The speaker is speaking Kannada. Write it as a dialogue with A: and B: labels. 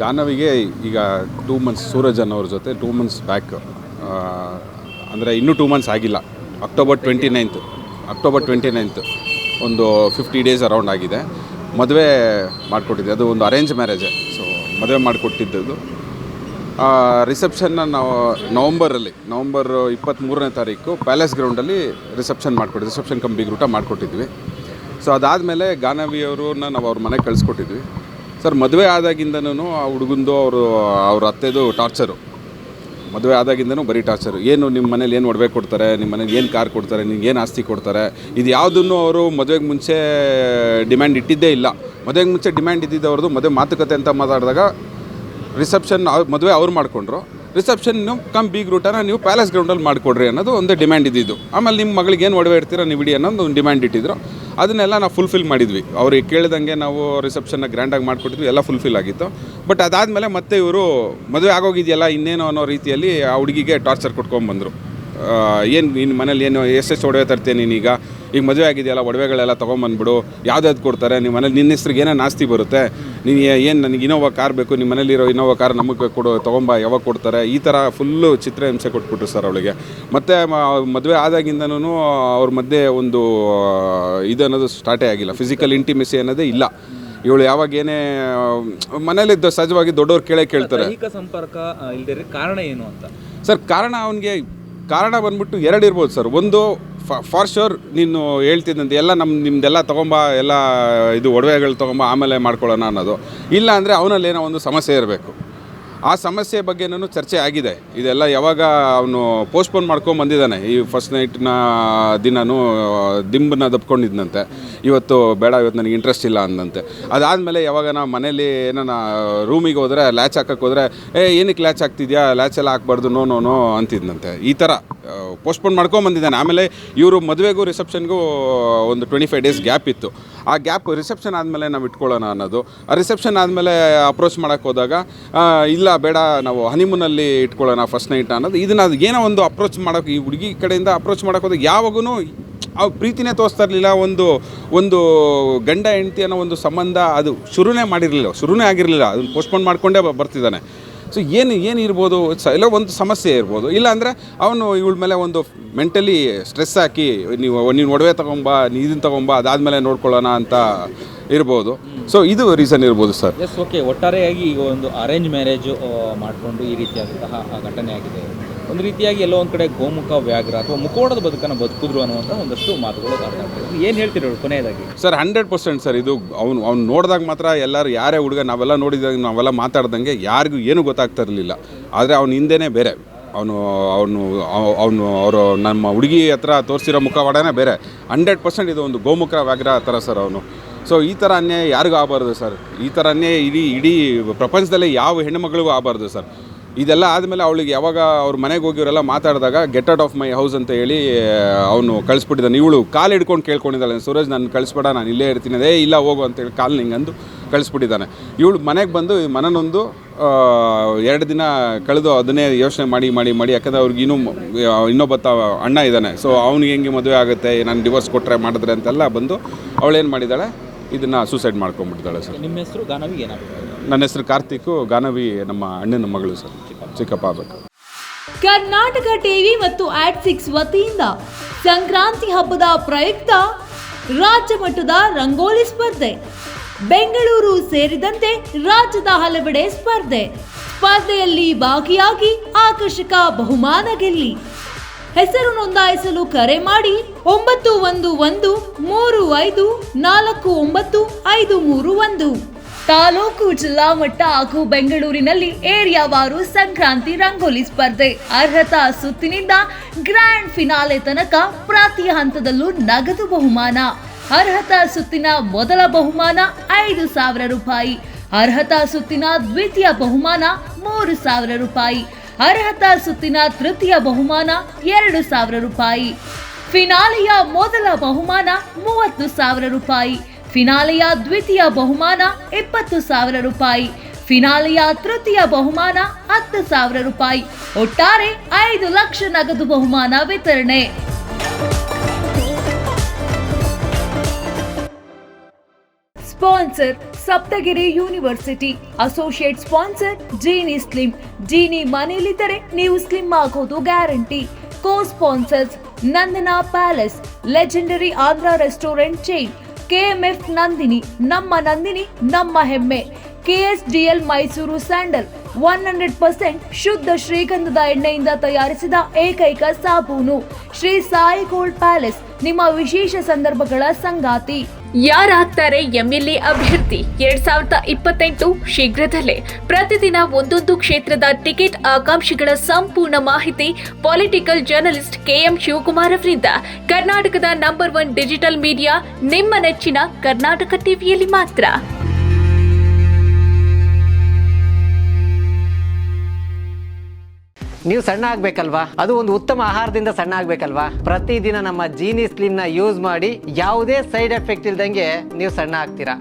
A: ಗಾನವಿಗೆ ಈಗ 2 months ಸೂರಜ್ ಅನ್ನೋರ ಜೊತೆ 2 months ಬ್ಯಾಕ್, ಅಂದರೆ ಇನ್ನೂ 2 months ಆಗಿಲ್ಲ. ಅಕ್ಟೋಬರ್ 29th ಒಂದು 50 days ಅರೌಂಡ್ ಆಗಿದೆ. ಮದುವೆ ಮಾಡಿಕೊಟ್ಟಿದ್ದೆ. ಅದು ಒಂದು ಅರೇಂಜ್ ಮ್ಯಾರೇಜೆ. ಸೊ ಮದುವೆ ಮಾಡಿಕೊಟ್ಟಿದ್ದದು. ರಿಸೆಪ್ಷನ್ನ ನಾವು ನವಂಬರ್ 23ನೇ ತಾರೀಕು ಪ್ಯಾಲೇಸ್ ಗ್ರೌಂಡಲ್ಲಿ ರಿಸೆಪ್ಷನ್ ಕಮ್ ಬಿಗ್ ಊಟ ಮಾಡಿಕೊಟ್ಟಿದ್ವಿ. ಸೊ ಅದಾದಮೇಲೆ ಗಾನವಿಯವ್ರನ್ನ ನಾವು ಅವ್ರ ಮನೆಗೆ ಕಳಿಸ್ಕೊಟ್ಟಿದ್ವಿ. ಸರ್, ಮದುವೆ ಆದಾಗಿಂದನೂ ಆ ಹುಡುಗಂದು ಅವ್ರ ಅತ್ತೆದು ಟಾರ್ಚರು. ಮದುವೆ ಆದಾಗಿಂದನೂ ಬರೀ ಟಾರ್ಚರು. ಏನು ನಿಮ್ಮ ಮನೇಲಿ ಏನು ಒಡವೆ ಕೊಡ್ತಾರೆ, ನಿಮ್ಮ ಮನೇಲಿ ಏನು ಕಾರ್ ಕೊಡ್ತಾರೆ, ನಿಮ್ಗೆ ಏನು ಆಸ್ತಿ ಕೊಡ್ತಾರೆ, ಇದು ಯಾವುದನ್ನು ಅವರು ಮದುವೆಗೆ ಮುಂಚೆ ಡಿಮ್ಯಾಂಡ್ ಇಟ್ಟಿದ್ದೇ ಇಲ್ಲ. ಮದುವೆಗೆ ಮುಂಚೆ ಡಿಮ್ಯಾಂಡ್ ಇದ್ದಿದ್ದವ್ರದ್ದು ಮದುವೆ ಮಾತುಕತೆ ಅಂತ ಮಾತಾಡಿದಾಗ ರಿಸೆಪ್ಷನ್ ಮದುವೆ ಅವ್ರು ಮಾಡಿಕೊಂಡ್ರು. ರಿಸೆಪ್ಷನ್ನು ಕಮ್ ಬಿಗ್ ರೂಟನ ನೀವು ಪ್ಯಾಲೇಸ್ ಗ್ರೌಂಡಲ್ಲಿ ಮಾಡಿಕೊಡ್ರಿ ಅನ್ನೋದು ಒಂದು ಡಿಮ್ಯಾಂಡ್ ಇದ್ದಿದ್ದು. ಆಮೇಲೆ ನಿಮ್ಮ ಮಗಳಿಗೆ ಏನು ಒಡವೆ ಇಡ್ತೀರಾ ನೀವು ಇಡಿ ಅನ್ನೋದು ಒಂದು ಡಿಮ್ಯಾಂಡ್ ಇಟ್ಟಿದ್ರು. ಅದನ್ನೆಲ್ಲ ನಾವು ಫುಲ್ಫಿಲ್ ಮಾಡಿದ್ವಿ. ಅವ್ರಿಗೆ ಕೇಳಿದಂಗೆ ನಾವು ರಿಸೆಪ್ಷನ್ನ ಗ್ರ್ಯಾಂಡಾಗಿ ಮಾಡಿಕೊಟ್ಟಿದ್ವಿ. ಎಲ್ಲ ಫುಲ್ಫಿಲ್ ಆಗಿತ್ತು. ಬಟ್ ಅದಾದಮೇಲೆ ಮತ್ತೆ ಇವರು ಮದುವೆ ಆಗೋಗಿದೆಯಲ್ಲ ಇನ್ನೇನು ಅನ್ನೋ ರೀತಿಯಲ್ಲಿ ಆ ಹುಡುಗಿಗೆ ಟಾರ್ಚರ್ ಕೊಟ್ಕೊಂಡ್ಬಂದರು. ಏನು ನಿನ್ನ ಮನೇಲಿ ಏನು ಎಷ್ಟೆಷ್ಟು ಒಡವೆ ತರ್ತೀಯ ನೀನೀಗ, ಈಗ ಮದುವೆ ಆಗಿದೆಯಲ್ಲ ಒಡವೆಗಳೆಲ್ಲ ತೊಗೊಂಬಂದ್ಬಿಡು, ಯಾವ್ದಾದ್ರು ಕೊಡ್ತಾರೆ, ನಿಮ್ಮ ಮನೇಲಿ ನಿನ್ನ ಹೆಸ್ರಿಗೆ ಏನೇನು ಆಸ್ತಿ ಬರುತ್ತೆ, ನೀನು ಏನು ನನಗೆ ಇನೋವಾ ಕಾರ್ ಬೇಕು, ನಿಮ್ಮ ಮನೇಲಿರೋ ಇನೋವಾ ಕಾರ್ ನಮಗೆ ತೊಗೊಂಬ, ಯಾವಾಗ ಕೊಡ್ತಾರೆ, ಈ ಥರ ಫುಲ್ಲು ಚಿತ್ರಹಿಂಸೆ ಕೊಟ್ಬಿಟ್ರು ಸರ್ ಅವಳಿಗೆ. ಮತ್ತು ಮದುವೆ ಆದಾಗಿಂದನೂ ಅವ್ರ ಮಧ್ಯೆ ಒಂದು ಇದು ಅನ್ನೋದು ಸ್ಟಾರ್ಟೇ ಆಗಿಲ್ಲ. ಫಿಸಿಕಲ್ ಇಂಟಿಮೆಸಿ ಅನ್ನೋದೇ ಇಲ್ಲ. ಇವಳು ಯಾವಾಗ ಏನೇ ಮನೇಲಿ ಸಹಜವಾಗಿ ದೊಡ್ಡವ್ರು ಕೇಳ್ತಾರೆ
B: ಸಂಪರ್ಕ ಇಲ್ಲದೆ ಕಾರಣ ಏನು ಅಂತ.
A: ಸರ್, ಕಾರಣ ಬಂದ್ಬಿಟ್ಟು 2 ಇರ್ಬೋದು ಸರ್. ಒಂದು ಫಾರ್ ಶೋರ್ ನೀನು ಹೇಳ್ತಿದ್ದಂತೆ ಎಲ್ಲ ನಿಮ್ಮದೆಲ್ಲ ತೊಗೊಂಬ, ಎಲ್ಲ ಇದು ಒಡವೆಗಳು ತೊಗೊಂಬ, ಆಮೇಲೆ ಮಾಡ್ಕೊಳ್ಳೋಣ ಅನ್ನೋದು. ಇಲ್ಲ ಅಂದರೆ ಅವನಲ್ಲಿ ಏನೋ ಒಂದು ಸಮಸ್ಯೆ ಇರಬೇಕು. ಆ ಸಮಸ್ಯೆ ಬಗ್ಗೆನೂ ಚರ್ಚೆ ಆಗಿದೆ. ಇದೆಲ್ಲ ಯಾವಾಗ ಅವನು ಪೋಸ್ಟ್ಪೋನ್ ಮಾಡ್ಕೊಂಬಂದಿದ್ದಾನೆ. ಈ ಫಸ್ಟ್ ನೈಟ್ನ ದಿನವೂ ದಿಂಬನ್ನ ದಬ್ಕೊಂಡಿದ್ದಂತೆ. ಇವತ್ತು ಬೇಡ, ಇವತ್ತು ನನಗೆ ಇಂಟ್ರೆಸ್ಟ್ ಇಲ್ಲ ಅಂದಂತೆ. ಅದಾದಮೇಲೆ ಯಾವಾಗ ನಾವು ಮನೇಲಿ ಏನೋ ರೂಮಿಗೆ ಹೋದರೆ ಲ್ಯಾಚ್ ಹಾಕಕ್ಕೆ ಹೋದರೆ ಏನಕ್ಕೆ ಲ್ಯಾಚ್ ಹಾಕ್ತಿದ್ಯಾ, ಲ್ಯಾಚ್ ಎಲ್ಲ ಹಾಕ್ಬಾರ್ದು, ನೋ ಅಂತಿದ್ದಂತೆ. ಈ ಥರ ಪೋಸ್ಟ್ಪೋನ್ ಮಾಡ್ಕೊಂಬಂದಿದ್ದಾನೆ. ಆಮೇಲೆ ಇವರು ಮದುವೆಗೂ ರಿಸೆಪ್ಷನ್ಗೂ ಒಂದು 25 days ಗ್ಯಾಪ್ ಇತ್ತು. ಆ ಗ್ಯಾಪ್ ರಿಸೆಪ್ಷನ್ ಆದಮೇಲೆ ನಾವು ಇಟ್ಕೊಳ್ಳೋಣ ಅನ್ನೋದು. ಆ ರಿಸೆಪ್ಷನ್ ಆದಮೇಲೆ ಅಪ್ರೋಚ್ ಮಾಡೋಕ್ಕೆ ಹೋದಾಗ ಇಲ್ಲ ಬೇಡ, ನಾವು ಹನಿಮೂನಲ್ಲಿ ಇಟ್ಕೊಳ್ಳೋಣ ಫಸ್ಟ್ ನೈಟ್ ಅನ್ನೋದು. ಇದನ್ನು ಏನೋ ಒಂದು ಅಪ್ರೋಚ್ ಮಾಡೋಕ್ಕೆ, ಈ ಹುಡುಗಿ ಕಡೆಯಿಂದ ಅಪ್ರೋಚ್ ಮಾಡೋಕ್ಕೆ ಹೋದಾಗ ಯಾವಾಗೂ ಅವ್ರು ಪ್ರೀತಿನೇ ತೋರಿಸ್ತಾ ಇರಲಿಲ್ಲ. ಒಂದು ಗಂಡ ಹೆಂಡತಿ ಅನ್ನೋ ಒಂದು ಸಂಬಂಧ ಅದು ಶುರುನೇ ಆಗಿರಲಿಲ್ಲ. ಅದನ್ನು ಪೋಸ್ಟ್ಪೋನ್ ಮಾಡಿಕೊಂಡೇ ಬರ್ತಿದ್ದಾನೆ. ಸೊ ಏನು ಇರ್ಬೋದು, ಎಲ್ಲ ಒಂದು ಸಮಸ್ಯೆ ಇರ್ಬೋದು. ಇಲ್ಲಾಂದರೆ ಅವನು ಇವಳ ಮೇಲೆ ಒಂದು ಮೆಂಟಲಿ ಸ್ಟ್ರೆಸ್ ಹಾಕಿ ನೀನು ಒಡವೆ ತೊಗೊಂಬ, ಇದನ್ನು ತೊಗೊಂಬ, ಅದಾದಮೇಲೆ ನೋಡ್ಕೊಳ್ಳೋಣ ಅಂತ ಇರ್ಬೋದು. ಸೊ ಇದು ರೀಸನ್ ಇರ್ಬೋದು ಸರ್.
B: S, okay. ಒಟ್ಟಾರೆಯಾಗಿ ಈಗ ಒಂದು ಅರೇಂಜ್ ಮ್ಯಾರೇಜು ಮಾಡಿಕೊಂಡು ಈ ರೀತಿಯಾದಂತಹ ಘಟನೆ ಆಗಿದೆ. ಒಂದು ರೀತಿಯಾಗಿ ಎಲ್ಲೋ ಒಂದು ಕಡೆ ಗೋಮುಖ ವ್ಯಾಘ್ರ ಅಥವಾ ಮುಖೋಡದ ಬದುಕನ್ನು ಬದುಕಿದ್ರು ಅನ್ನುವಂಥ ಒಂದಷ್ಟು ಮಾತುಗಳು ಕಾಡ್ತಾಯಿದ್ರು. ಏನು ಹೇಳ್ತೀರಿ ಕೊನೆಯದಾಗಿ?
A: Sir, 100% sir. ಇದು ಅವ್ನು ನೋಡಿದಾಗ ಮಾತ್ರ ಎಲ್ಲರೂ, ಯಾರೇ ಹುಡುಗ ನಾವೆಲ್ಲ ನೋಡಿದಾಗ, ನಾವೆಲ್ಲ ಮಾತಾಡ್ದಂಗೆ ಯಾರಿಗೂ ಏನೂ ಗೊತ್ತಾಗ್ತಾ ಇರಲಿಲ್ಲ. ಆದರೆ ಅವ್ನ ಹಿಂದೆನೇ ಬೇರೆ, ಅವರು ನಮ್ಮ ಹುಡುಗಿ ಹತ್ರ ತೋರಿಸಿರೋ ಮುಖವಾಡನೇ ಬೇರೆ. 100% ಇದು ಒಂದು ಗೋಮುಖ ವ್ಯಾಘ್ರ ಥರ ಸರ್ ಅವನು. ಸೊ ಈ ಥರ ಅನ್ಯಾಯ ಯಾರಿಗೂ ಆಗಬಾರ್ದು ಸರ್. ಈ ಥರ ಅನ್ಯಾಯ ಇಡೀ ಪ್ರಪಂಚದಲ್ಲೇ ಯಾವ ಹೆಣ್ಣುಮಗಳಿಗೂ ಆಗಬಾರ್ದು ಸರ್. ಇದೆಲ್ಲ ಆದಮೇಲೆ ಅವಳಿಗೆ ಯಾವಾಗ ಅವ್ರ ಮನೆಗೆ ಹೋಗಿವರೆಲ್ಲ ಮಾತಾಡಿದಾಗ get out of my house ಅಂತ ಹೇಳಿ ಅವನು ಕಳಿಸ್ಬಿಟ್ಟಿದ್ದಾನೆ. ಇವಳು ಕಾಲು ಹಿಡ್ಕೊಂಡು ಕೇಳ್ಕೊಂಡಿದ್ದಾಳೆ, ಸೂರಜ್ ನಾನು ಕಳಿಸ್ಬೇಡ, ನಾನು ಇಲ್ಲೇ ಇರ್ತೀನಿ. ಇಲ್ಲ ಹೋಗು ಅಂತೇಳಿ ಕಾಲು ಹಿಂಗಂದು ಕಳಿಸ್ಬಿಟ್ಟಿದ್ದಾನೆ. ಇವಳು ಮನೆಗೆ ಬಂದು ಮನನೊಂದು 2 ದಿನ ಕಳೆದು ಅದನ್ನೇ ಯೋಚನೆ ಮಾಡಿ ಯಾಕಂದರೆ ಅವ್ರಿಗೆ ಇನ್ನೊಬ್ಬ ಅಣ್ಣ ಇದ್ದಾನೆ. ಸೊ ಅವ್ನಿಗೆ ಹೆಂಗೆ ಮದುವೆ ಆಗುತ್ತೆ, ನಾನು ಡಿವೋರ್ಸ್ ಕೊಟ್ಟರೆ ಮಾಡಿದ್ರೆ ಅಂತೆಲ್ಲ ಬಂದು ಅವಳೇನು ಮಾಡಿದ್ದಾಳೆ, ಇದನ್ನು ಸೂಸೈಡ್ ಮಾಡ್ಕೊಂಡ್ಬಿಟ್ಟಿದ್ದಾಳೆ ಸರ್.
B: ನಿಮ್ಮ ಹೆಸರು ಗಾನವಿ ಏನಾಗುತ್ತೆ?
A: ನನ್ನ ಹೆಸರು ಕಾರ್ತಿಕ್. ಗಾನವಿ ನಮ್ಮ ಅಣ್ಣನ ಮಗಳು ಸರ್, ಚಿಕ್ಕಪ್ಪ ಆಗಬೇಕು.
C: ಕರ್ನಾಟಕ ಟಿವಿ ಮತ್ತು ಆಟ್6 ವತಿಯಿಂದ ಸಂಕ್ರಾಂತಿ ಹಬ್ಬದ ಪ್ರಯುಕ್ತ ರಾಜ್ಯ ಮಟ್ಟದ ರಂಗೋಲಿ ಸ್ಪರ್ಧೆ, ಬೆಂಗಳೂರು ಸೇರಿದಂತೆ ರಾಜ್ಯದ ಹಲವೆಡೆ ಸ್ಪರ್ಧೆಯಲ್ಲಿ ಭಾಗಿಯಾಗಿ ಆಕರ್ಷಕ ಬಹುಮಾನ ಗೆಲ್ಲಿ. ಹೆಸರು ನೋಂದಾಯಿಸಲು ಕರೆ ಮಾಡಿ 9113549531. ತಾಲೂಕು, ಜಿಲ್ಲಾ ಮಟ್ಟ ಹಾಗೂ ಬೆಂಗಳೂರಿನಲ್ಲಿ ಏರಿಯಾವಾರು ಸಂಕ್ರಾಂತಿ ರಂಗೋಲಿ ಸ್ಪರ್ಧೆ. ಅರ್ಹತಾ ಸುತ್ತಿನಿಂದ ಗ್ರ್ಯಾಂಡ್ ಫಿನಾಲೆ ತನಕ ಪ್ರತಿ ಹಂತದಲ್ಲೂ ನಗದು ಬಹುಮಾನ. ಅರ್ಹತಾ ಸುತ್ತಿನ ಮೊದಲ ಬಹುಮಾನ 5,000 ರೂಪಾಯಿ. ಅರ್ಹತಾ ಸುತ್ತಿನ ದ್ವಿತೀಯ ಬಹುಮಾನ 3,000 ರೂಪಾಯಿ. ಅರ್ಹತಾ ಸುತ್ತಿನ ತೃತೀಯ ಬಹುಮಾನ 2,000 ರೂಪಾಯಿ. ಫಿನಾಲೆಯ ಮೊದಲ ಬಹುಮಾನ 30,000 ರೂಪಾಯಿ. ಫಿನಾಲೆಯ ದ್ವಿತೀಯ ಬಹುಮಾನ 20,000 ರೂಪಾಯಿ. ಫಿನಾಲೆಯ ತೃತೀಯ ಬಹುಮಾನ 10,000 ರೂಪಾಯಿ. ಒಟ್ಟಾರೆ 5 ಲಕ್ಷ ನಗದು ಬಹುಮಾನ ವಿತರಣೆ. Sponsor Saptagiri university. Associate sponsor Jeeni slim. Jeeni ಮನೆಯಲ್ಲಿದ್ದರೆ ನೀವು ಸ್ಲಿಮ್ ಆಗೋದು guarantee. Co sponsors Nandana palace, legendary Andhra restaurant chain, KMF Nandini, ನಮ್ಮ ಹೆಮ್ಮೆ, KSDL ಮೈಸೂರು ಸ್ಯಾಂಡಲ್ 100% ಶುದ್ಧ ಶ್ರೀಗಂಧದ ಎಣ್ಣೆಯಿಂದ ತಯಾರಿಸಿದ ಏಕೈಕ ಸಾಬೂನು. ಶ್ರೀ ಸಾಯಿ ಗೋಲ್ಡ್ ಪ್ಯಾಲೇಸ್, ನಿಮ್ಮ ವಿಶೇಷ ಸಂದರ್ಭಗಳ ಸಂಗಾತಿ.
D: ಯಾರಾಗ್ತಾರೆ ಎಂಎಲ್ಎ ಅಭ್ಯರ್ಥಿ 2028 ಶೀಘ್ರದಲ್ಲೇ. ಪ್ರತಿದಿನ ಒಂದೊಂದು ಕ್ಷೇತ್ರದ ಟಿಕೆಟ್ ಆಕಾಂಕ್ಷಿಗಳ ಸಂಪೂರ್ಣ ಮಾಹಿತಿ ಪೊಲಿಟಿಕಲ್ ಜರ್ನಲಿಸ್ಟ್ KM ಶಿವಕುಮಾರ್ ಅವರಿಂದ. ಕರ್ನಾಟಕದ ನಂಬರ್ 1 ಡಿಜಿಟಲ್ ಮೀಡಿಯಾ ನಿಮ್ಮ ನೆಚ್ಚಿನ ಕರ್ನಾಟಕ ಟಿವಿಯಲ್ಲಿ ಮಾತ್ರ.
E: ನೀವು ಸಣ್ಣ ಆಗ್ಬೇಕಲ್ವಾ? ಅದು ಒಂದು ಉತ್ತಮ ಆಹಾರದಿಂದ ಸಣ್ಣ ಆಗ್ಬೇಕಲ್ವಾ? ಪ್ರತಿದಿನ ನಮ್ಮ ಜೀನಿ ಸ್ಲಿಮ್ ನ ಯೂಸ್ ಮಾಡಿ ಯಾವುದೇ ಸೈಡ್ ಎಫೆಕ್ಟ್ ಇಲ್ದಂಗೆ ನೀವು ಸಣ್ಣ ಆಗ್ತೀರಾ.